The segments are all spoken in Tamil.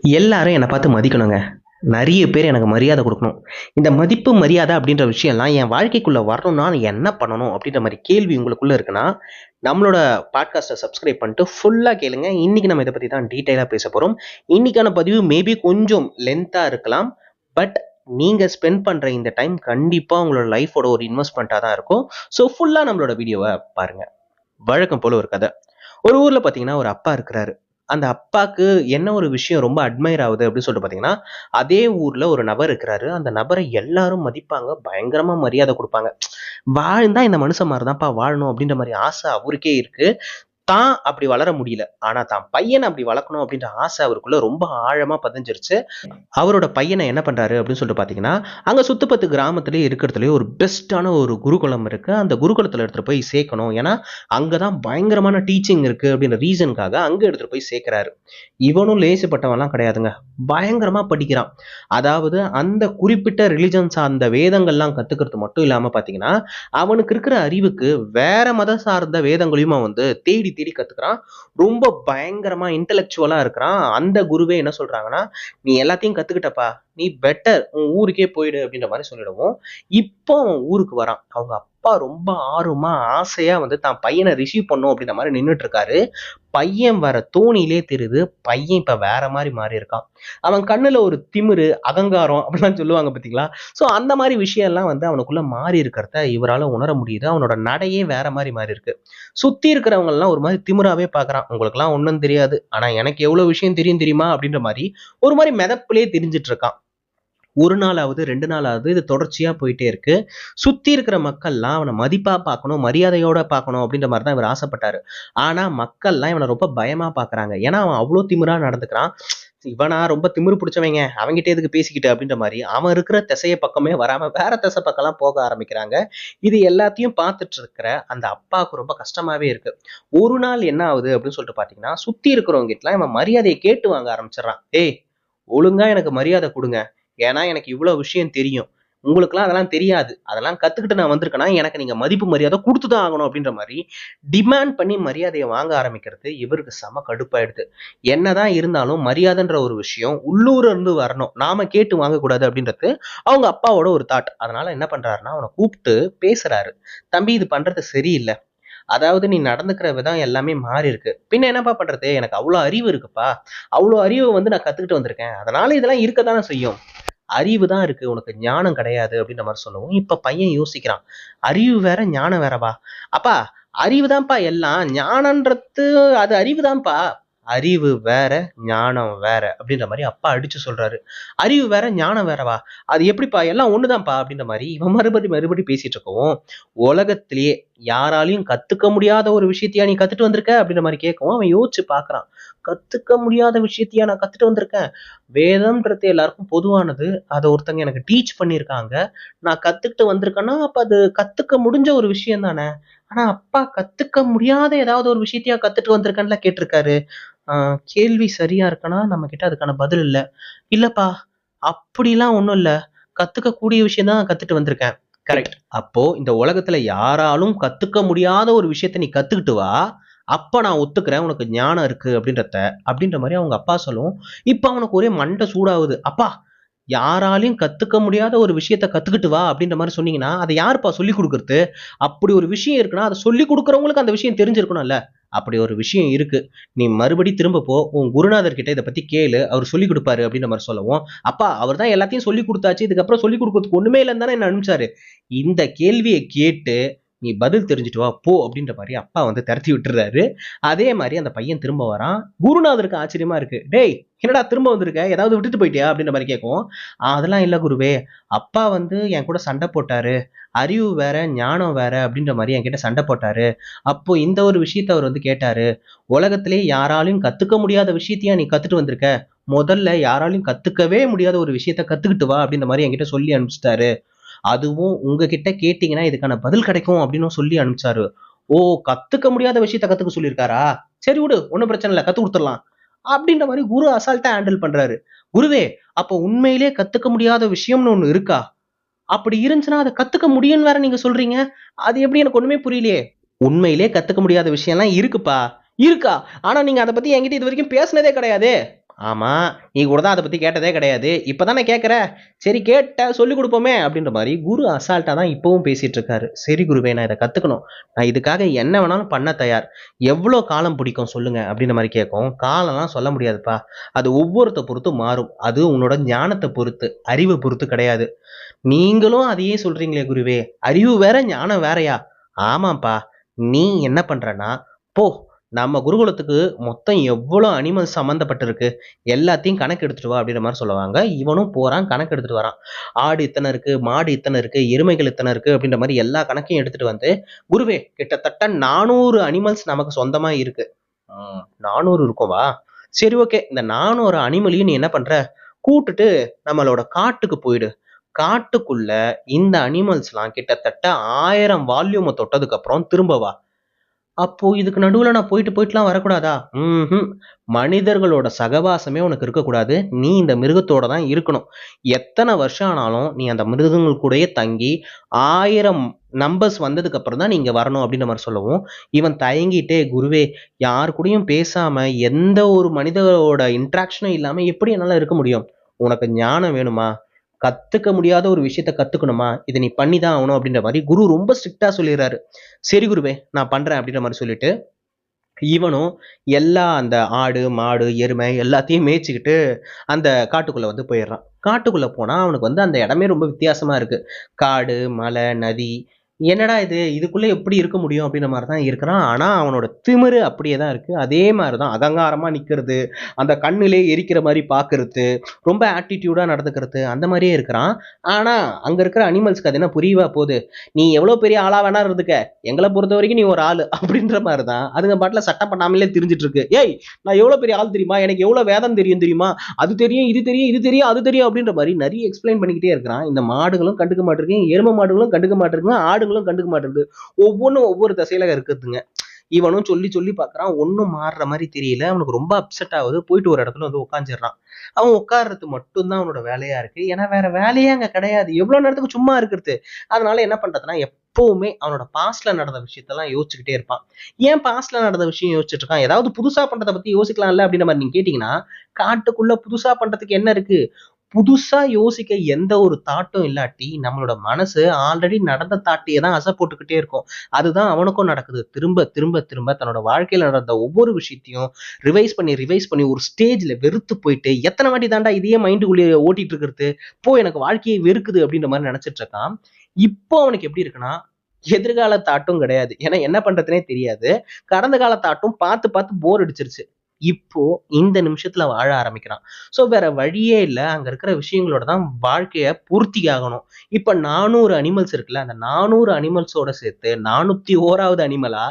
எல்லாரும் என்னை பார்த்து மதிக்கணுங்க. நெறைய பேர் எனக்கு மரியாதை குடுக்கணும். இந்த மதிப்பு, மரியாதை அப்படின்ற விஷயம்லாம் என் வாழ்க்கைக்குள்ள வரணும்னா நான் என்ன பண்ணணும்? அப்படின்ற மாரி கேள்வி உங்களுக்குள்ள இருக்குன்னா, நம்மளோட பாட்காஸ்ட்ட சப்ஸ்கிரைப் பண்ணிட்டு ஃபுல்லா கேளுங்க. இன்னைக்கு நம்ம இத பத்தி தான் டீட்டெயிலா பேசப் போறோம். இன்னைக்கான பதிவு மேபி கொஞ்சம் லென்த்தா இருக்கலாம். பட் நீங்க ஸ்பெண்ட் பண்ற இந்த டைம் கண்டிப்பா உங்களோட லைஃபோட ஒரு இன்வெஸ்ட்மென்ட்டா தான் இருக்கும். ஸோ ஃபுல்லா நம்மளோட வீடியோவ பாருங்க. வழக்கம் போல ஒரு கதை. ஒரு ஊர்ல பார்த்தீங்கன்னா, ஒரு அப்பா இருக்கிறாரு. அந்த அப்பாக்கு என்ன ஒரு விஷயம் ரொம்ப அட்மையர் ஆவுது அப்படின்னு சொல்லிட்டு பார்த்தீங்கன்னா, அதே ஊர்ல ஒரு நபர் இருக்கிறாரு. அந்த நபரை எல்லாரும் மதிப்பாங்க. பயங்கரமா மரியாதை குடுப்பாங்க. வாழ்ந்தா இந்த மனுஷன் மாரி தான்ப்பா வாழணும் அப்படின்ற மாரி ஆசை அவருக்கே இருக்கு. தான் அப்படி வளர முடியல. ஆனா தான் பையன அப்படி வளர்க்கணும் அப்படின்ற ஆசை அவருக்குள்ள ரொம்ப ஆழமா பதிஞ்சிருச்சு. அவரோட பையனை என்ன பண்றாரு அப்படின்னு சொல்லிட்டு பார்த்தீங்கன்னா, அங்க சுத்துப்பத்து கிராமத்திலேயே இருக்கிறதுலயே ஒரு பெஸ்ட்டான ஒரு குருகுலம் இருக்கு. அந்த குருகுலத்துல எடுத்துட்டு போய் சேர்க்கணும். ஏன்னா, அங்க தான் பயங்கரமான டீச்சிங் இருக்கு அப்படின்ற ரீசனுக்காக அங்க எடுத்துட்டு போய் சேர்க்கிறாரு. இவனும் லேசுப்பட்டவன்லாம் கிடையாதுங்க. பயங்கரமா படிக்கிறான். அதாவது அந்த குறிப்பிட்ட ரிலிஜன் சார்ந்த வேதங்கள்லாம் கத்துக்கிறது மட்டும் இல்லாம பார்த்தீங்கன்னா, அவனுக்கு இருக்கிற அறிவுக்கு வேற மதம் சார்ந்த வேதங்களையும் அவன் வந்து தேடி தேடி கத்துக்கிறான். ரொம்ப பயங்கரமா இன்டெலக்சுவலா இருக்கிறான். அந்த குருவே என்ன சொல்றாங்கன்னா, நீ எல்லாத்தையும் கத்துக்கிட்டப்பா. நீ பெட்டர் உன் ஊருக்கே போயிடு அப்படின்ற மாரி சொல்லிடவும், இப்போ அவன் ஊருக்கு வரான். அவங்க அப்பா ரொம்ப ஆர்வமா, ஆசையா வந்து தான் பையன ரிசீவ் பண்ணணும் அப்படின்ற மாரி நின்னுட்டு இருக்காரு. பையன் வர தோணியிலே தெரியுது, பையன் இப்ப வேற மாரி மாறியிருக்கான். அவன் கண்ணுல ஒரு திமிரு, அகங்காரம் அப்படிலாம் சொல்லுவாங்க பார்த்தீங்களா? ஸோ அந்த மாரி விஷயம்லாம் வந்து அவனுக்குள்ள மாறி இருக்கிறத இவரால உணர முடியுது. அவனோட நடையே வேற மாரி மாறியிருக்கு. சுத்தி இருக்கிறவங்கலாம் ஒரு மாரி திமிராவே பார்க்குறான். உங்களுக்கெல்லாம் ஒண்ணும் தெரியாது. ஆனா எனக்கு எவ்வளவு விஷயம் தெரியும் தெரியுமா? அப்படின்ற மாரி ஒரு மாரி மெதப்பிலே திரிஞ்சுட்டு இருக்கான். 1 நாளாவது, 2 நாளாவது இது தொடர்ச்சியா போயிட்டே இருக்கு. சுத்தி இருக்கிற மக்கள்லாம் அவன மதிப்பா பார்க்கணும், மரியாதையோட பார்க்கணும் அப்படின்ற மாரி தான் இவரு ஆசைப்பட்டாரு. ஆனா மக்கள்லாம் இவன ரொம்ப பயமா பார்க்குறாங்க. ஏன்னா அவன் அவ்ளோ திமிரா நடந்துக்கிறான். இவனா ரொம்ப திமிரு பிடிச்சவங்க, அவன்கிட்ட எதுக்கு பேசிக்கிட்டு அப்படின்ற மாரி, அவன் இருக்கிற திசைய பக்கமே வராம வேற திசை பக்கம்லாம் போக ஆரம்பிக்கிறாங்க. இது எல்லாத்தையும் பார்த்துட்டு இருக்கிற அந்த அப்பாவுக்கு ரொம்ப கஷ்டமாவே இருக்கு. ஒரு நாள் என்ன ஆகுது அப்படின்னு சொல்லிட்டு பார்த்தீங்கன்னா, சுத்தி இருக்கிறவங்ககிட்டலாம் இவன் மரியாதைய கேட்டு வாங்க ஆரம்பிச்சுடுறான். "ஏய்! ஒழுங்கா எனக்கு மரியாதை குடுங்க. ஏன்னா எனக்கு இவ்ளோ விஷயம் தெரியும். உங்களுக்கெல்லாம் அதெல்லாம் தெரியாது. அதெல்லாம் கத்துக்கிட்டு நான் வந்திருக்கேன்னா, எனக்கு நீங்க மதிப்பு மரியாதை குடுத்து தான் ஆகணும்." அப்படின்ற மாரி டிமாண்ட் பண்ணி மரியாதைய வாங்க ஆரம்பிக்கிறது இவருக்கு செம கடுப்பாயிடுது. என்னதான் இருந்தாலும் மரியாதைன்ற ஒரு விஷயம் உள்ளூர்ல இருந்து வரணும். நாம கேட்டு வாங்கக்கூடாது அப்படின்றது அவங்க அப்பாவோட ஒரு தாட். அதனால என்ன பண்றாருன்னா, அவன கூப்ட்டு பேசுறாரு. "தம்பி இது பண்றது சரியில்ல. அதாவது நீ நடந்துக்கிற விதம் எல்லாமே மாறி இருக்கு. பின்ன என்னப்பா பண்றது? எனக்கு அவ்ளோ அறிவு இருக்குப்பா. அவ்ளோ அறிவு வந்து நான் கத்துக்கிட்டு வந்திருக்கேன். அதனால இதெல்லாம் இருக்கத்தானே செய்யும். அறிவு தான் இருக்கு. உனக்கு ஞானம் கிடையாது." அப்படின்ற மாரி சொல்லவும், இப்ப பையன் யோசிக்கிறான். அறிவு வேற, ஞானம் வேறவா? அப்பா அறிவு தான்ப்பா எல்லாம். ஞானம்ன்றது அது அறிவு தான்ப்பா. அறிவு வேற, ஞானம் வேற அப்படின்ற மாரி அப்பா அடிச்சு சொல்றாரு. அறிவு வேற, ஞானம் வேறவா? அது எப்படிப்பா? எல்லாம் ஒண்ணுதான்ப்பா அப்படின்ற மாரி இவன் மறுபடியும் பேசிட்டு இருக்கவும், உலகத்திலேயே யாராலயும் கத்துக்க முடியாத ஒரு விஷயத்தையா நீ கத்துட்டு வந்திருக்க? அப்படின்ற மாரி கேட்கவும், அவன் யோசிச்சு பார்க்குறான். கத்துக்க முடியாத விஷயத்தையா நான் கத்துட்டு வந்திருக்கேன்? வேதம்ன்றது எல்லாருக்கும் பொதுவானது. அத ஒருத்தங்க எனக்கு டீச் பண்ணியிருக்காங்க. நான் கத்துக்கிட்டு வந்திருக்கேன்னா, அப்ப அது கத்துக்க முடிஞ்ச ஒரு விஷயம் தானே! ஆனா அப்பா கத்துக்க முடியாத ஏதாவது ஒரு விஷயத்தையா கத்துட்டு வந்திருக்கேன்ல கேட்டிருக்காரு. ஆ கேள்வி சரியா இருக்கனா, நம்மகிட்ட அதுக்கான பதில் இல்ல. இல்லப்பா, அப்படிலாம் ஒண்ணும் இல்ல. கத்துக்கக்கூடிய விஷயம் தான் கத்துட்டு வந்திருக்கேன். கரெக்ட். அப்போ இந்த உலகத்துல யாராலும் கத்துக்க முடியாத ஒரு விஷயத்த நீ கத்துக்கிட்டு வா. அப்ப நான் ஒத்துக்கிறேன். உனக்கு ஞானம் இருக்கு அப்படின்றத. அப்படின்ற மாரி அவங்க அப்பா சொல்லவும், இப்ப அவனுக்கு ஒரே மண்டை சூடாவுது. அப்பா யாராலயும் கத்துக்க முடியாத ஒரு விஷயத்த கத்துக்கிட்டு வா அப்படின்ற மாரி சொன்னீங்கன்னா, அத யாருப்பா சொல்லிக் குடுக்குறது? அப்படி ஒரு விஷயம் இருக்குன்னா, அத சொல்லிக் குடுக்குறவங்களுக்கு அந்த விஷயம் தெரிஞ்சிருக்கணும்ல. அப்படி ஒரு விஷயம் இருக்கு. நீ மறுபடி திரும்ப போ. உன் குருநாதர் கிட்ட இத பத்தி கேளு. அவரு சொல்லிக் குடுப்பாரு அப்படின்ற மாரி சொல்லவும், அப்பா அவர் தான் எல்லாத்தையும் சொல்லிக் குடுத்தாச்சு. இதுக்கப்புறம் சொல்லிக் குடுக்கறதுக்கு ஒண்ணுமே இல்லன்னு தானே என்ன அனுப்பிச்சாரு. இந்த கேள்விய கேட்டு நீ பதில் தெரிஞ்சுட்டு வா போ அப்படின்ற மாரி அப்பா வந்து தெரத்தி விட்டுறாரு. அதே மாரி அந்த பையன் திரும்ப வரான். குருநாதருக்கு ஆச்சரியமா இருக்கு. "டேய்! என்னடா திரும்ப வந்திருக்க? ஏதாவது விட்டுட்டு போயிட்டியா?" அப்படின்ற மாரி கேட்கவும், அதெல்லாம் இல்ல குருவே. அப்பா வந்து என் கூட சண்டை போட்டாரு. அறிவு வேற, ஞானம் வேற அப்படின்ற மாரி என்கிட்ட சண்டை போட்டாரு. அப்போ இந்த ஒரு விஷயத்த அவர் வந்து கேட்டாரு. "உலகத்திலே யாராலயும் கத்துக்க முடியாத விஷயத்தையா நீ கத்துட்டு வந்திருக்க? முதல்ல யாராலயும் கத்துக்கவே முடியாத ஒரு விஷயத்த கத்துக்கிட்டு வா." அப்படின்ற மாரி என்கிட்ட சொல்லி அனுப்பிச்சுட்டாரு. அதுவும் உங்ககிட்ட கேட்டீங்கன்னா இதுக்கான பதில் கிடைக்கும் அப்படின்னும் சொல்லி அனுப்பிச்சாரு. ஓ! கத்துக்க முடியாத விஷயத்த கத்துக்க சொல்லியிருக்காரா? சரி விடு. ஒண்ணும் பிரச்சனை இல்ல. கத்துக் குடுத்துடலாம். அப்படின்ற மாரி குரு அசால்ட்டா ஹேண்டில் பண்றாரு. குருவே! அப்ப உண்மையிலேயே கத்துக்க முடியாத விஷயம்னு ஒண்ணு இருக்கா? அப்படி இருந்துச்சுன்னா அத கத்துக்க முடியும்னு வேற நீங்க சொல்றீங்க. அது எப்படி எனக்கு ஒண்ணுமே புரியலையே. உண்மையிலேயே கத்துக்க முடியாத விஷயம்லாம் இருக்குப்பா. இருக்கா? ஆனா நீங்க அத பத்தி என்கிட்ட இதுவரைக்கும் பேசுனதே கிடையாதே. ஆமா, நீ கூட தான் அத பத்தி கேட்டதே கிடையாது. இப்ப தானே கேட்கிற. சரி கேட்ட சொல்லிக் குடுப்போமே அப்படின்ற மாரி குரு அசால்ட்டா தான் இப்பவும் பேசிட்டு இருக்காரு. சரி குருவே நான் இத கத்துக்கணும். நான் இதுக்காக என்ன வேணாலும் பண்ண தயார். எவ்வளோ காலம் பிடிக்கும் சொல்லுங்க அப்படின்ற மாரி கேட்கவும், காலம்லாம் சொல்ல முடியாதுப்பா. அது ஒவ்வொருத்த பொறுத்து மாறும். அது உன்னோட ஞானத்த பொறுத்து, அறிவ பொறுத்து கிடையாது. நீங்களும் அதையே சொல்றீங்களே குருவே! அறிவு வேற, ஞானம் வேறயா? ஆமாம்ப்பா. நீ என்ன பண்றன்னா, போ நம்ம குருகுலத்துக்கு மொத்தம் எவ்வளோ அனிமல்ஸ் சம்மந்தப்பட்டிருக்கு, எல்லாத்தையும் கணக்கு எடுத்துட்டு வா அப்படின்ற மாரி சொல்லுவாங்க. இவனும் போறான், கணக்கு எடுத்துட்டு வரான். ஆடு இத்தன இருக்கு, மாடு இத்தன இருக்கு, எருமைகள் இத்தன இருக்கு அப்படின்ற மாரி எல்லா கணக்கையும் எடுத்துட்டு வந்து, குருவே கிட்டத்தட்ட 400 அனிமல்ஸ் நமக்கு சொந்தமா இருக்கு. 400 இருக்குமா? சரி ஓகே. இந்த 400 அனிமலையும் நீ என்ன பண்ற? கூட்டுட்டு நம்மளோட காட்டுக்கு போயிடு. காட்டுக்குள்ள இந்த அனிமல்ஸ்லாம் கிட்டத்தட்ட 1000 வால்யூம தொட்டதுக்கு அப்புறம் திரும்ப வா. அப்போ இதுக்கு நடுவுல நான் போயிட்டு போயிட்டுலாம் வரக்கூடாதா? ம்ஹ்ம். மனிதர்களோட சகவாசமே உனக்கு இருக்கக்கூடாது. நீ இந்த மிருகத்தோட தான் இருக்கணும். எத்தன வருஷம் ஆனாலும் நீ அந்த மிருகங்கள் கூடயே தங்கி 1000 நம்பர்ஸ் வந்ததுக்கு அப்புறம் தான் நீ இங்க வரணும் அப்படின்ற மாரி சொல்லவும், இவன் தயங்கிட்டே, குருவே யார் கூடயும் பேசாம எந்த ஒரு மனிதரோட இன்டராக்ஷனும் இல்லாம எப்படி என்னால இருக்க முடியும்? உனக்கு ஞானம் வேணுமா? கத்துக்க முடியாத ஒரு விஷயத்த கத்துக்கணுமா? இத நீ பண்ணி தான் ஆகணும் அப்படின்ற மாரி குரு ரொம்ப ஸ்ட்ரிக்ட்டா சொல்லிர்றாரு. சரி குருவே நான் பண்றேன் அப்படின்ற மாரி சொல்லிட்டு, இவனும் எல்லா அந்த ஆடு, மாடு, எருமை எல்லாத்தையும் மேய்ச்சுக்கிட்டு அந்த காட்டுக்குள்ள வந்து போயிடுறான். காட்டுக்குள்ள போனா அவனுக்கு வந்து அந்த இடமே ரொம்ப வித்தியாசமா இருக்கு. காடு, மலை, நதி. என்னடா இது? இதுக்குள்ள எப்படி இருக்க முடியும்? அப்படின்ற மாரி தான் இருக்கிறான். ஆனா அவனோட திமிரு அப்படியே தான் இருக்கு. அதே மாரி தான் அகங்காரமா நிக்கிறது, அந்த கண்ணிலே எரிக்கிற மாரி பார்க்கறது, ரொம்ப ஆட்டிட்யூடா நடந்துக்கிறது, அந்த மாரியே இருக்கிறான். ஆனா அங்க இருக்கிற அனிமல்ஸ்க்கு அது என்ன புரியவா போது? நீ எவ்வளோ பெரிய ஆளா வேணா இருந்துக்க. எங்கள பொறுத்தவரைக்கும் நீ ஒரு ஆளு அப்படின்ற மாரி தான். அதுங்க பாட்டுல சட்டை பண்ணாமலே திரிஞ்சுட்டு இருக்கு. ஏய்! நான் எவ்வளோ பெரிய ஆள் தெரியுமா? எனக்கு எவ்வளோ வேதம் தெரியும் தெரியுமா? அது தெரியும், இது தெரியும், இது தெரியும், அது தெரியும் அப்படின்ற மாரி நெறைய எக்ஸ்பிளைன் பண்ணிக்கிட்டே இருக்கிறான். இந்த மாடுகளும் கண்டுக்க மாட்டிருக்கு, எரும மாடுகளும் கண்டுக்க மாட்டிருக்குங்க, ஆடுகளும் கண்டுக்க மாட்டிருக்கு. ஒவ்வொன்னும் ஒவ்வொரு திசையில இருக்குதுங்க. இவனும் சொல்லி சொல்லி பார்க்குறான். ஒண்ணும் மாறுற மாரி தெரியல. அவனுக்கு ரொம்ப அப்செட் ஆவுது. போயிட்டு ஒரு இடத்துல வந்து உட்கார்ந்துடுறான். அவன் உட்கார்றது மட்டும் தான் அவனோட வேலையா இருக்கு. ஏன்னா வேற வேலையே அங்க கிடையாது. எவ்வளோ நேரத்துக்கு சும்மா இருக்கிறது? அதனால என்ன பண்றதுன்னா, எப்பவுமே அவனோட பாஸ்ட்ல நடந்த விஷயத்தெல்லாம் யோசிச்சுக்கிட்டே இருப்பான். ஏன் பாஸ்ட்ல நடந்த விஷயம் யோசிச்சுட்டு இருக்கான்? ஏதாவது புதுசா பண்றத பத்தி யோசிக்கலாம்ல அப்படின்ற மாரி நீங்க கேட்டீங்கன்னா, காட்டுக்குள்ள புதுசா பண்றதுக்கு என்ன இருக்கு? புதுசா யோசிக்க எந்த ஒரு தாட்டும் இல்லாட்டி, நம்மளோட மனசு ஆல்ரெடி நடந்த தாட்டையே தான் அசை போட்டுக்கிட்டே இருக்கும். அதுதான் அவனுக்கும் நடக்குது. திரும்ப, திரும்ப, திரும்ப தன்னோட வாழ்க்கையில நடந்த ஒவ்வொரு விஷயத்தையும் ரிவைஸ் பண்ணி ஒரு ஸ்டேஜ்ல வெறுத்து போயிட்டு, எத்தன வாட்டி தான்டா இதையே மைண்டுக்குள்ளேயே ஓட்டிட்டு இருக்கிறது? போ எனக்கு வாழ்க்கையே வெறுக்குது அப்படின்ற மாரி நெனச்சிட்டு இருக்கான். இப்போ அவனுக்கு எப்படி இருக்குன்னா, எதிர்கால தாட்டும் கிடையாது. ஏன்னா என்ன பண்றதுன்னே தெரியாது. கடந்த கால தாட்டும் பார்த்து, பார்த்து போர் அடிச்சிருச்சு. இப்போ இந்த நிமிஷத்துல வாழ ஆரம்பிக்கிறான். சோ வேற வழியே இல்ல. அங்க இருக்கிற விஷயங்களோட தான் வாழ்க்கைய பூர்த்தி ஆகணும். இப்ப 400 அனிமல்ஸ் இருக்குல்ல, அந்த 400 அனிமல்ஸோட சேர்த்து 401வது அனிமலா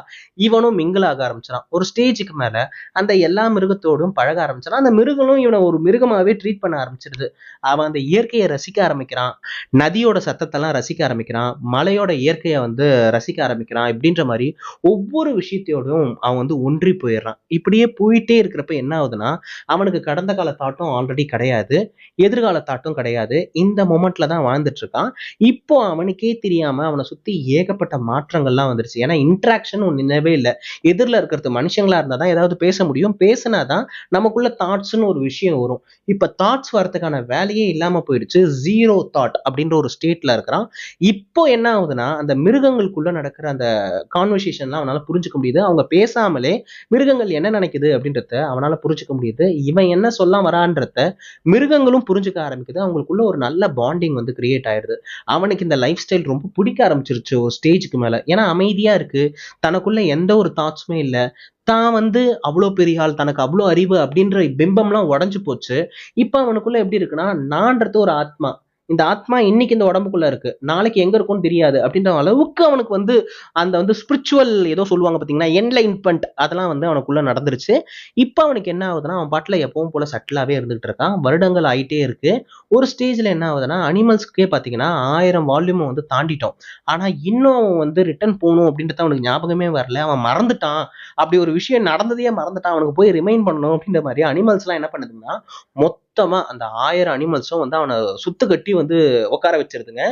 இவனும் மிங்கிள் ஆக ஆரம்பிச்சுறான். ஒரு ஸ்டேஜ்க்கு மேல அந்த எல்லா மிருகத்தோடும் பழக ஆரம்பிச்சுறான். அந்த மிருகங்களும் இவன ஒரு மிருகமாவே ட்ரீட் பண்ண ஆரம்பிச்சிருது. அவன் அந்த இயற்கைய ரசிக்க ஆரம்பிக்கிறான். நதியோட சத்தத்தெல்லாம் ரசிக்க ஆரம்பிக்கிறான். மலையோட இயற்கைய வந்து ரசிக்க ஆரம்பிக்கிறான். இப்படின்ற மாரி ஒவ்வொரு விஷயத்தோடும் அவன் வந்து ஒன்றி போயிடுறான். இப்படியே போயிட்டே இருக்கிறப்ப என்ன ஆகுதுன்னா, அவனுக்கு கடந்த கால தாட்டும் ஆல்ரெடி கிடையாது. எதிர்கால தாட்டும் கிடையாது. இந்த மொமெண்ட்ல தான் வாழ்ந்துட்டு இருக்கான். இப்போ அவனுக்கே தெரியாம அவன சுத்தி ஏகப்பட்ட மாற்றங்கள்லாம் வந்துருச்சு. ஏன்னா இன்டராக்ஷன் ஒண்ணு இல்லவே இல்ல. எதிர்ல இருக்கிறது மனுஷங்களா இருந்தா தான் ஏதாவது பேச முடியும். பேசினா தான் நமக்குள்ள தாட்ஸ்ன்னு ஒரு விஷயம் வரும். இப்ப தாட்ஸ் வரதுக்கான வேலையே இல்லாம போயிடுச்சு. ஜீரோ தாட் அப்படின்ற ஒரு ஸ்டேட்ல இருக்கிறான். இப்போ என்ன ஆகுதுன்னா, அந்த மிருகங்களுக்குள்ள நடக்கிற அந்த கான்வர்சேஷன்லாம் அவனால புரிஞ்சுக்க முடியுது. அவங்க பேசாமலே மிருகங்கள் என்ன நினைக்குது அப்படின்றத அவனால புரிஞ்சுக்க முடியுது. இவன் என்ன சொல்ல வரான்றத மிருகங்களும் புரிஞ்சுக்க ஆரம்பிக்குது. அவங்களுக்குள்ள ஒரு நல்ல பாண்டிங் வந்து கிரியேட் ஆயிடுது. அவனுக்கு இந்த லைஃப் ஸ்டைல் ரொம்ப பிடிக்க ஆரம்பிச்சிருச்சு ஒரு ஸ்டேஜ்க்கு மேல. ஏன்னா அமைதியா இருக்கு. தனக்குள்ள எந்த ஒரு தாட்ஸுமே இல்ல. தான் வந்து அவ்ளோ பெரிய ஆள், தனக்கு அவ்ளோ அறிவு அப்படின்ற பிம்பம்லாம் உடைஞ்சு போச்சு. இப்ப அவனுக்குள்ள எப்படி இருக்குன்னா, நான்றது ஒரு ஆத்மா. இந்த ஆத்மா இன்னைக்கு இந்த உடம்புக்குள்ள இருக்கு. நாளைக்கு எங்க இருக்கும்னு தெரியாது. அப்படின்ற அளவுக்கு அவனுக்கு வந்து அந்த வந்து ஸ்பிரிச்சுவல் ஏதோ சொல்லுவாங்க பார்த்தீங்களா? என்லைட்மென்ட் அதெல்லாம் வந்து அவனுக்குள்ள நடந்துருச்சு. இப்ப அவனுக்கு என்ன ஆகுதுன்னா, அவன் பாட்டுல எப்பவும் போல செட்டிலாவே இருந்துகிட்டு இருக்கான். வருடங்கள் ஆயிட்டே இருக்கு. ஒரு ஸ்டேஜ்ல என்ன ஆகுதுன்னா, அனிமல்ஸ்க்கே பார்த்தீங்கன்னா 1000 வால்யூம வந்து தாண்டிட்டோம். ஆனா இன்னும் அவன் வந்து ரிட்டர்ன் போணும் அப்படின்றது அவனுக்கு ஞாபகமே வரல. அவன் மறந்துட்டான். அப்படி ஒரு விஷயம் நடந்ததையே மறந்துட்டான். அவனுக்கு போய் ரிமைண்ட் பண்ணணும் அப்படின்ற மாரி அனிமல்ஸ்லாம் என்ன பண்ணுதுன்னா, மொத்தமா அந்த 1000 அனிமல்ஸும் வந்து அவன சுத்து கட்டி வந்து உட்கார வச்சிருதுங்க.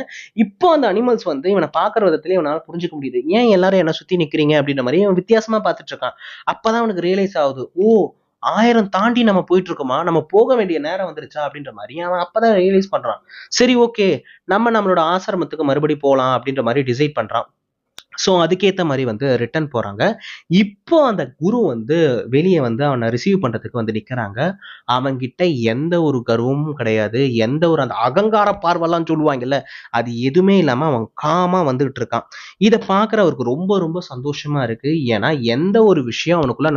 இப்போ அந்த அனிமல்ஸ் வந்து இவன பார்க்குற விதத்திலே இவனால புரிஞ்சுக்க முடியுது. ஏன் எல்லாரும் என்ன சுத்தி நிக்கிறீங்க அப்படின்ற மாரி இவன் வித்தியாசமா பார்த்துட்டு இருக்கான். அப்பதான் அவனுக்கு ரியலைஸ் ஆகுது. ஓ! 1000 தாண்டி நம்ம போயிட்டு இருக்கோமா, நம்ம போக வேண்டிய நேரம் வந்துருச்சா அப்படின்ற மாதிரி அவன் அப்பதான் ரியலைஸ் பண்றான். சரி, ஓகே, நம்மளோட ஆசிரமத்துக்கு மறுபடி போலாம் அப்படின்ற மாதிரி டிசைட் பண்றான். ஸோ அதுக்கேத்த மாரி ரிட்டர்ன் போறாங்க. இப்போ அந்த குரு வெளிய அவன ரிசீவ் பண்றதுக்கு நிக்கிறாங்க. அவன்கிட்ட எந்த ஒரு கர்வமும் கிடையாது. எந்த ஒரு அந்த அகங்கார பார்வைலாம் சொல்லுவாங்கல்ல, அது எதுவுமே இல்லாம அவன் காமா வந்துகிட்டு இருக்கான். இத பார்க்குற அவருக்கு ரொம்ப ரொம்ப சந்தோஷமா இருக்கு. ஏன்னா, எந்த ஒரு விஷயம் அவனுக்குள்ள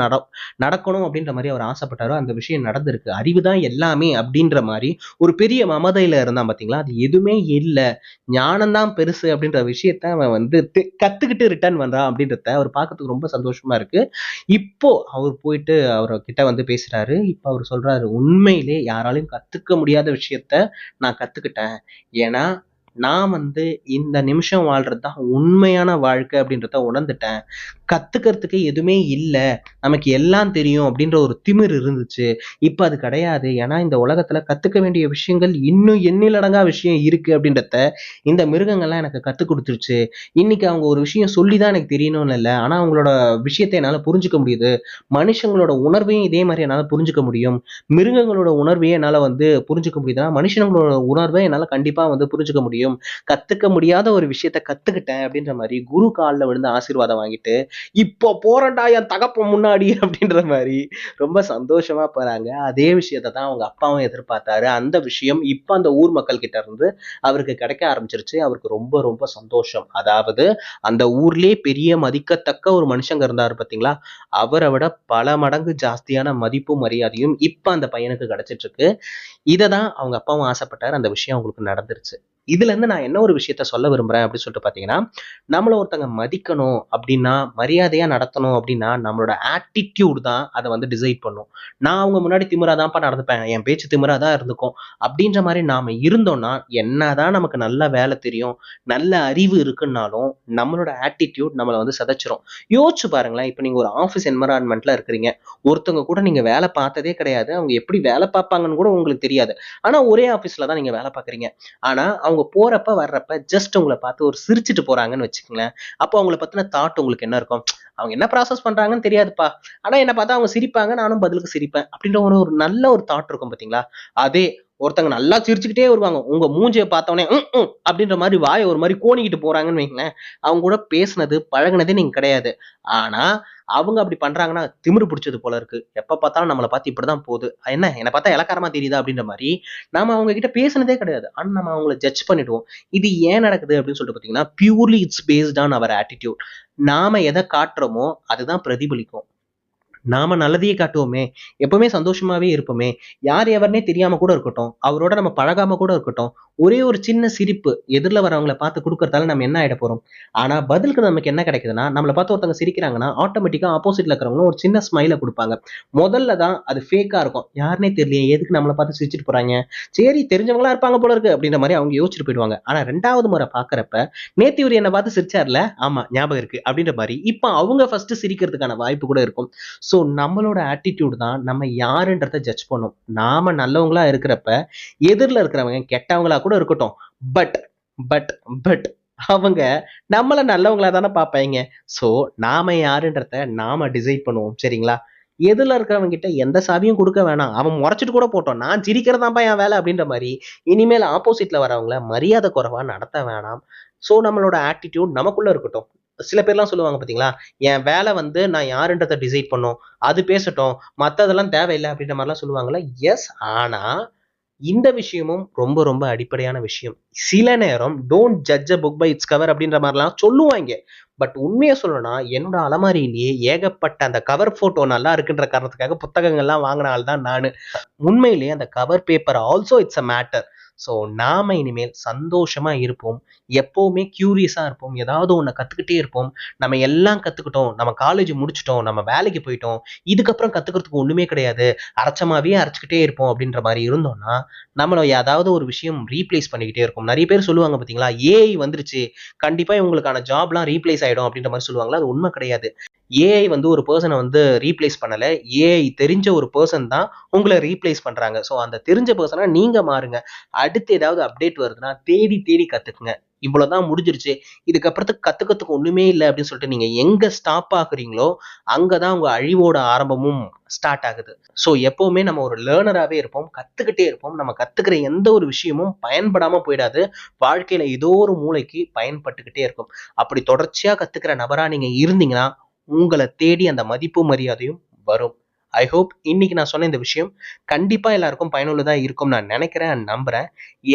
நடக்கணும் அப்படின்ற மாரி அவர் ஆசைப்பட்டாரோ, அந்த விஷயம் நடந்திருக்கு. அறிவு தான் எல்லாமே அப்படின்ற மாரி ஒரு பெரிய மமதையில இருந்தான் பார்த்தீங்களா? அது எதுவுமே இல்ல. ஞானம் தான் பெருசு அப்படின்ற விஷயத்த அவன் கத்துக்கிட்டு ரிட்டர்ன் வந்தான் அப்படின்றத அவர் பார்க்கறதுக்கு ரொம்ப சந்தோஷமா இருக்கு. இப்போ அவர் போயிட்டு அவர்கிட்ட பேசுறாரு. இப்ப அவர் சொல்றாரு, "உண்மையிலே யாராலயும் கத்துக்க முடியாத விஷயத்த நான் கத்துக்கிட்டேன். ஏன்னா, நான் இந்த நிமிஷம் வாழ்றது தான் உண்மையான வாழ்க்கை அப்படின்றத உணர்ந்துட்டேன். கத்துக்கிறதுக்கு எதுவுமே இல்ல. நமக்கு எல்லாம் தெரியும் அப்படின்ற ஒரு திமிரு இருந்துச்சு. இப்ப அது கிடையாது. ஏன்னா, இந்த உலகத்துல கத்துக்க வேண்டிய விஷயங்கள் இன்னும் எண்ணிலடங்கா விஷயம் இருக்கு அப்படின்றத இந்த மிருகங்கள்லாம் எனக்கு கத்துக் குடுத்துருச்சு. இன்னைக்கு அவங்க ஒரு விஷயம் சொல்லி தான் எனக்கு தெரியணும்னு இல்ல. ஆனா, அவங்களோட விஷயத்த என்னால புரிஞ்சுக்க முடியுது. மனுஷங்களோட உணர்வையும் இதே மாரி என்னால புரிஞ்சுக்க முடியும். மிருகங்களோட உணர்வையும் என்னால புரிஞ்சுக்க முடியுதுன்னா, மனுஷங்களோட உணர்வை என்னால கண்டிப்பா புரிஞ்சுக்க முடியும். கத்துக்க முடியாத ஒரு விஷயத்த கத்துக்கிட்டேன் அப்படின்ற மாரி குரு கால்ல விழுந்து ஆசீர்வாதம் வாங்கிட்டு, இப்போ போறேன்டா என் தகப்பன் முன்னாடி அப்படின்ற மாரி ரொம்ப சந்தோஷமா போறாங்க. அதே விஷயத்த தான் அவங்க அப்பாவும் எதிர்பார்த்தாரு. அந்த விஷயம் இப்ப அந்த ஊர் மக்கள் கிட்ட இருந்து அவருக்கு கிடைக்க ஆரம்பிச்சிருச்சு. அவருக்கு ரொம்ப ரொம்ப சந்தோஷம். அதாவது அந்த ஊர்லயே பெரிய மதிக்கத்தக்க ஒரு மனுஷங்க இருந்தாரு பார்த்தீங்களா? அவர விட பல மடங்கு ஜாஸ்தியான மதிப்பும், மரியாதையும் இப்ப அந்த பையனுக்கு கிடைச்சிட்டு இருக்கு. இத தான் அவங்க அப்பாவும் ஆசைப்பட்டாரு. அந்த விஷயம் அவங்களுக்கு நடந்துருச்சு. இதுலருந்து நான் என்ன ஒரு விஷயத்த சொல்ல விரும்புறேன் அப்படின்னு சொல்லிட்டு பார்த்தீங்கன்னா, நம்மள ஒருத்தங்க மதிக்கணும் அப்படின்னா, மரியாதையா நடத்தணும் அப்படின்னா, நம்மளோட ஆட்டிட்யூட் தான் அத டிசைட் பண்ணும். நான் அவங்க முன்னாடி திமிரா தான்ப்பா நடந்துப்பேன். என் பேச்சு திமிரா தான் இருந்துக்கும். அப்படின்ற மாரி நாம இருந்தோம்னா, என்னதான் நமக்கு நல்ல வேலை தெரியும், நல்ல அறிவு இருக்குன்னாலும், நம்மளோட ஆட்டிட்யூட் நம்மள சிதைச்சிரும். யோசிச்சு பாருங்களேன். இப்ப நீங்க ஒரு ஆஃபீஸ் என்வைரன்மென்ட்ல இருக்கிறீங்க. ஒருத்தவங்க கூட நீங்க வேலை பார்த்ததே கிடையாது. அவங்க எப்படி வேலை பார்ப்பாங்கன்னு கூட உங்களுக்கு தெரியாது. ஆனா ஒரே ஆஃபீஸ்ல தான் நீங்க வேலை பார்க்குறீங்க. ஆனா அவங்க போறப்ப, வர்றப்ப ஜஸ்ட் உங்கள பார்த்து ஒரு சிரிச்சுட்டு போறாங்கன்னு வச்சுக்கங்களேன். அப்போ அவங்கள பத்தின தாட் உங்களுக்கு என்ன இருக்கும்? அவங்க என்ன ப்ராசஸ் பண்றாங்கன்னு தெரியாதுப்பா. ஆனா என்ன பார்த்தா அவங்க சிரிப்பாங்க. நானும் பதிலுக்கு சிரிப்பேன். அப்படின்ற ஒரு ஒரு நல்ல ஒரு தாட் இருக்கும் பார்த்தீங்களா? அதே ஒருத்தங்க நல்லா சிரிச்சுக்கிட்டே வருவாங்க. உங்க மூஞ்சிய பார்த்தோனே, அப்படின்ற மாரி வாய ஒரு மாரி கோணிக்கிட்டு போறாங்கன்னு வைங்களேன். அவங்க கூட பேசுனது, பழகுனதே நீங்க கிடையாது. ஆனா, அவங்க அப்படி பண்றாங்கன்னா, திமிரு பிடிச்சது போல இருக்கு. எப்ப பார்த்தாலும் நம்மள பார்த்து இப்படிதான் போகுது. என்ன பார்த்தா இளக்காரமா தெரியுதா? அப்படின்ற மாரி நாம அவங்க கிட்ட பேசுனதே கிடையாது. ஆனா நம்ம அவங்கள ஜட்ஜ் பண்ணிடுவோம். இது ஏன் நடக்குது அப்படின்னு சொல்லிட்டு பார்த்தீங்கன்னா, purely it's based on our attitude. நாம எத காட்டுறோமோ, அதுதான் பிரதிபலிக்கும். நாம நல்லதையே காட்டுவோமே! எப்பவுமே சந்தோஷமாவே இருப்போமே! யார் எவர்னே தெரியாம கூட இருக்கட்டும். அவரோட நம்ம பழகாம கூட இருக்கட்டும். ஒரே ஒரு சின்ன சிரிப்பு எதிர்ல வரவங்கள பார்த்து குடுக்கறதால நம்ம என்ன ஆயிட போறோம்? ஆனா பதிலுக்கு நமக்கு என்ன கிடைக்குதுன்னா, நம்மள பார்த்து ஒருத்தவங்க சிரிக்கிறாங்கன்னா, ஆட்டோமேட்டிக்கா ஆப்போசிட்ல இருக்கிறவங்களும் ஒரு சின்ன ஸ்மைல குடுப்பாங்க. முதல்ல தான் அது ஃபேக்கா இருக்கும். யாருன்னே தெரியலையே! எதுக்கு நம்மள பார்த்து சிரிச்சுட்டு போறாய்ங்க? சரி, தெரிஞ்சவங்களா இருப்பாங்க போல இருக்கு அப்படின்ற மாரி அவங்க யோசிச்சுட்டு போயிடுவாங்க. ஆனா 2வது முறை பார்க்கறப்ப, நேத்து இவரு என்ன பார்த்து சிரிச்சார்ல? ஆமா, ஞாபகம் இருக்கு. அப்படின்ற மாரி இப்ப அவங்க ஃபர்ஸ்ட் சிரிக்கிறதுக்கான வாய்ப்பு கூட இருக்கும். ஸோ நம்மளோட ஆட்டிட்யூட் தான் நம்ம யாருன்றத ஜட்ஜ் பண்ணும். நாம நல்லவங்களா இருக்கிறப்ப, எதிர்ல இருக்கிறவங்க கெட்டவங்களா கூட இருக்கட்டும். பட் பட் பட் அவங்க நம்மள நல்லவங்களா தானே பார்ப்பாய்ங்க. ஸோ நாம யாருன்றத நாம டிசைட் பண்ணுவோம். சரிங்களா? எதிர்ல இருக்கிறவங்க கிட்ட எந்த சாவியும் குடுக்க வேணாம். அவன் மொறச்சிட்டு கூட போட்டும். நான் சிரிக்கிறது தான்ப்பா என் வேலை அப்படின்ற மாரி, இனிமேல் ஆப்போசிட்ல வரவங்கள மரியாதை குறைவா நடத்த வேணாம். ஸோ நம்மளோட ஆட்டிட்யூட் நமக்குள்ள இருக்கட்டும். சில பேர்லாம் சொல்லுவாங்க பார்த்தீங்களா? என் வேலை நான் யாருன்றத டிசைட் பண்ணும். அது பேசட்டும். மத்ததெல்லாம் தேவையில்ல அப்படின்ற மாரிலாம் சொல்லுவாங்கல்ல. எஸ். ஆனா, இந்த விஷயமும் ரொம்ப ரொம்ப அடிப்படையான விஷயம். சில நேரம் don't judge a book by its cover அப்படின்ற மாரிலாம் சொல்லுவாய்ங்க. பட் உண்மைய சொல்லணும்னா, என்னோட அலமாரியிலேயே ஏகப்பட்ட அந்த கவர் ஃபோட்டோ நல்லா இருக்குன்ற காரணத்துக்காக புத்தகங்கள்லாம் வாங்குன ஆள் தான் நானு. உண்மையிலேயே அந்த cover paper also it's a matter. So நாம இனிமேல் சந்தோஷமா இருப்போம். எப்பவுமே கியூரியஸா இருப்போம். ஏதாவது ஒண்ண கத்துக்கிட்டே இருப்போம். நம்ம எல்லாம் கத்துக்கிட்டோம். நம்ம காலேஜ் முடிச்சுட்டோம். நம்ம வேலைக்கு போயிட்டோம். இதுக்கப்புறம் கத்துக்கிறதுக்கு ஒண்ணுமே கிடையாது. அரைச்சமாவே அரைச்சுக்கிட்டே இருப்போம் அப்படின்ற மாரி இருந்தோம்னா, நம்மள ஏதாவது ஒரு விஷயம் ரீப்ளேஸ் பண்ணிக்கிட்டே இருக்கும். நெறைய பேர் சொல்லுவாங்க பார்த்தீங்களா? ஏஐ வந்துருச்சு. கண்டிப்பா இவங்களுக்கான ஜாப்லாம் ரீப்ளேஸ் ஆயிடும் அப்படின்ற மாரி சொல்லுவாங்கல்ல. அது உண்மை கிடையாது. ஏஐ வந்து ஒரு பர்சனை வந்து ரீப்ளேஸ் பண்ணல. ஏஐ தெரிஞ்ச ஒரு பர்சன் தான் உங்கள ரீப்ளேஸ் பண்றாங்க. ஸோ அந்த தெரிஞ்ச பர்சனா நீங்க மாறுங்க. அடுத்து ஏதாவது அப்டேட் வருதுன்னா தேடி தேடி கத்துக்குங்க. இவ்வளவுதான் முடிஞ்சிருச்சு. இதுக்கப்புறத்துக்கு கத்துக்கிறதுக்கு ஒண்ணுமே இல்ல அப்படின்னு சொல்லிட்டு நீங்க எங்க ஸ்டாப் ஆகுறீங்களோ, அங்கதான் உங்க அழிவோட ஆரம்பமும் ஸ்டார்ட் ஆகுது. ஸோ எப்பவுமே நம்ம ஒரு லேர்னராவே இருப்போம். கத்துக்கிட்டே இருப்போம். நம்ம கத்துக்கிற எந்த ஒரு விஷயமும் பயன்படாம போயிடாது. வாழ்க்கையில ஏதோ ஒரு மூலைக்கு பயன்பட்டுக்கிட்டே இருக்கும். அப்படி தொடர்ச்சியா கத்துக்கிற நபரா நீங்க இருந்தீங்கன்னா, உங்கள தேடி அந்த மதிப்பும் மரியாதையும் வரும். ஐ ஹோப் இன்னைக்கு நான் சொன்ன இந்த விஷயம் கண்டிப்பா எல்லாருக்கும் பயனுள்ளதா இருக்கும்னு நான் நினைக்கிறேன் அண்ட் நம்புறேன்.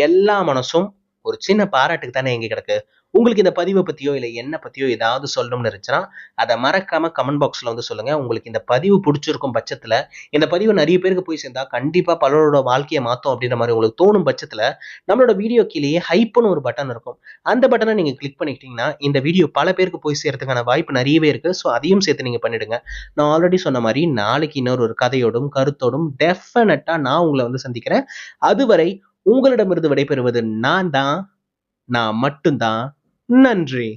எல்லா மனசும் ஒரு சின்ன பாராட்டுக்கு தானே எங்க கிடக்கு. உங்களுக்கு இந்த பதிவை பத்தியோ இல்ல என்ன பத்தியோ ஏதாவது சொல்லணும்னு இருந்துச்சுன்னா அதை மறக்காம கமெண்ட் பாக்ஸ்ல வந்து சொல்லுங்க. உங்களுக்கு இந்த பதிவு பிடிச்சிருக்கும் பட்சத்துல இந்த பதிவு நிறைய பேருக்கு போய் சேர்ந்தா கண்டிப்பா பலரோட வாழ்க்கையை மாத்தும் அப்படின்ற மாதிரி உங்களுக்கு தோணும் பட்சத்துல நம்மளோட வீடியோ கீழேயே ஹைப்னு ஒரு பட்டன் இருக்கும். அந்த பட்டனை நீங்க கிளிக் பண்ணிக்கிட்டீங்கன்னா இந்த வீடியோ பல பேருக்கு போய் சேர்றதுக்கான வாய்ப்பு நிறையவே இருக்கு. ஸோ அதையும் சேர்த்து நீங்க பண்ணிடுங்க. நான் ஆல்ரெடி சொன்ன மாதிரி நாளைக்கு இன்னொரு ஒரு கதையோடும் கருத்தோடும் டெஃபினட்டா நான் உங்களை வந்து சந்திக்கிறேன். அதுவரை உங்களிடமிருந்து விடைபெறுவது நான் மட்டும்தான். நன்றி.